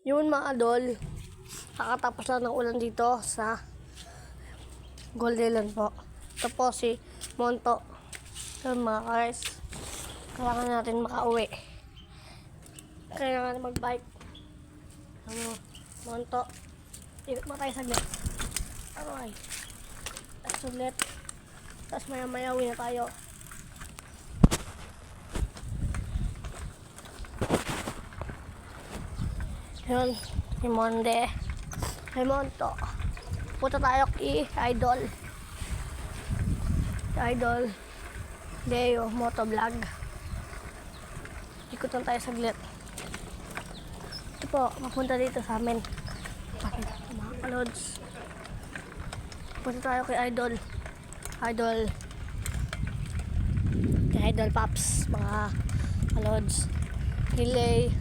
Yun mga idol, nakatapos lang ng ulan dito sa Golden po. Ito po si Monto. Yun mga guys, kailangan natin makauwi. Kailangan mag-bike. Monto, ikot mo tayo saglit. Aray, saglit. Tapos maya-maya uwi na tayo. Yun, si Monde, si Monto. Punta tayo kay Idol. Si Idol Deo Motovlog. Ikot lang tayo saglit. Ito po, mapunta dito sa amin. Mga kalods. Punta tayo kay Idol. Kay Idol Pops, mga kalods. Relay.